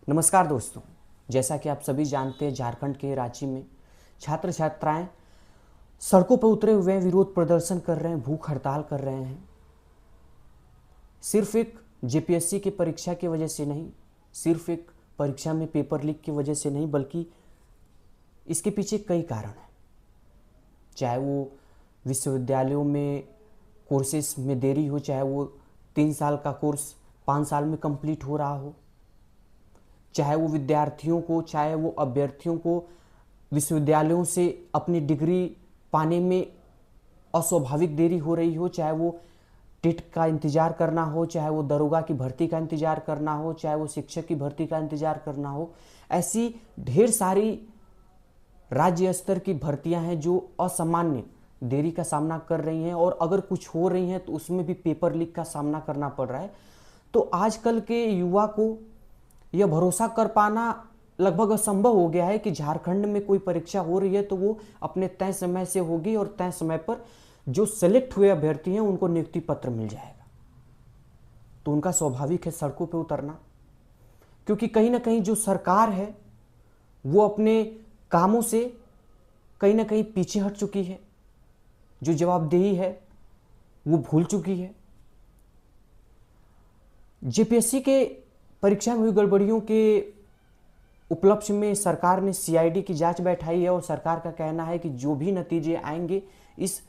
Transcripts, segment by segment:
नमस्कार दोस्तों, जैसा कि आप सभी जानते हैं, झारखंड के रांची में छात्र छात्राएं सड़कों पर उतरे हुए हैं, विरोध प्रदर्शन कर रहे हैं, भूख हड़ताल कर रहे हैं। सिर्फ एक जेपीएससी की परीक्षा की वजह से नहीं, सिर्फ एक परीक्षा में पेपर लीक की वजह से नहीं, बल्कि इसके पीछे कई कारण हैं। चाहे वो विश्वविद्यालयों में कोर्सेस में देरी हो, चाहे वो 3 साल का कोर्स 5 साल में कंप्लीट हो रहा हो, चाहे वो विद्यार्थियों को, चाहे वो अभ्यर्थियों को विश्वविद्यालयों से अपनी डिग्री पाने में अस्वाभाविक देरी हो रही हो, चाहे वो टेट का इंतज़ार करना हो, चाहे वो दरोगा की भर्ती का इंतज़ार करना हो, चाहे वो शिक्षक की भर्ती का इंतज़ार करना हो। ऐसी ढेर सारी राज्य स्तर की भर्तियां हैं जो असामान्य देरी का सामना कर रही हैं, और अगर कुछ हो रही हैं तो उसमें भी पेपर लीक का सामना करना पड़ रहा है। तो आजकल के युवा को यह भरोसा कर पाना लगभग असंभव हो गया है कि झारखंड में कोई परीक्षा हो रही है तो वो अपने तय समय से होगी और तय समय पर जो सेलेक्ट हुए अभ्यर्थी हैं उनको नियुक्ति पत्र मिल जाएगा। तो उनका स्वाभाविक है सड़कों पे उतरना, क्योंकि कहीं ना कहीं जो सरकार है वो अपने कामों से कहीं ना कहीं पीछे हट चुकी है, जो जवाबदेही है वो भूल चुकी है। जेपीएससी के परीक्षा में हुई गड़बड़ियों के उपलक्ष्य में सरकार ने सीआईडी की जांच बैठाई है, और सरकार का कहना है कि जो भी नतीजे आएंगे इस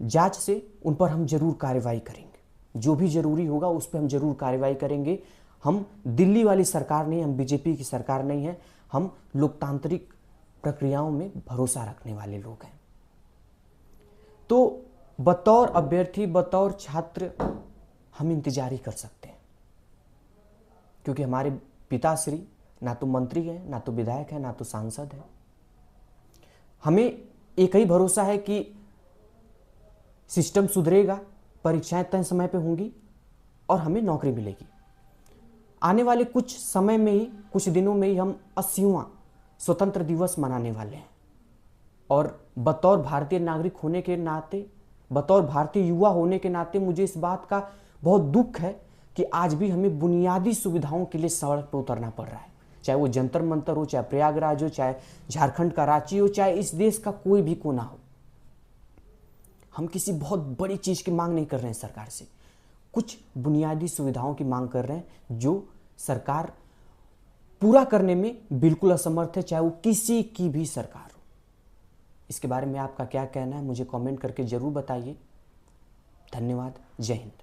जांच से उन पर हम जरूर कार्रवाई करेंगे। जो भी जरूरी होगा उस पर हम जरूर कार्रवाई करेंगे। हम दिल्ली वाली सरकार नहीं, हम बीजेपी की सरकार नहीं है, हम लोकतांत्रिक प्रक्रियाओं में भरोसा रखने वाले लोग हैं। तो बतौर अभ्यर्थी, बतौर छात्र हम इंतजार ही कर सकते हैं, क्योंकि हमारे पिताश्री ना तो मंत्री है, ना तो विधायक है, ना तो सांसद है। हमें एक ही भरोसा है कि सिस्टम सुधरेगा, परीक्षाएं तय समय पे होंगी और हमें नौकरी मिलेगी। आने वाले कुछ समय में ही, कुछ दिनों में ही हम 80वां स्वतंत्र दिवस मनाने वाले हैं, और बतौर भारतीय नागरिक होने के नाते, बतौर भारतीय युवा होने के नाते मुझे इस बात का बहुत दुख है कि आज भी हमें बुनियादी सुविधाओं के लिए सड़क पर उतरना पड़ रहा है। चाहे वो जंतर मंतर हो, चाहे प्रयागराज हो, चाहे झारखंड का रांची हो, चाहे इस देश का कोई भी कोना हो। हम किसी बहुत बड़ी चीज की मांग नहीं कर रहे हैं सरकार से, कुछ बुनियादी सुविधाओं की मांग कर रहे हैं जो सरकार पूरा करने में बिल्कुल असमर्थ है, चाहे वो किसी की भी सरकार हो। इसके बारे में आपका क्या कहना है मुझे कमेंट करके जरूर बताइए। धन्यवाद। जय हिंद।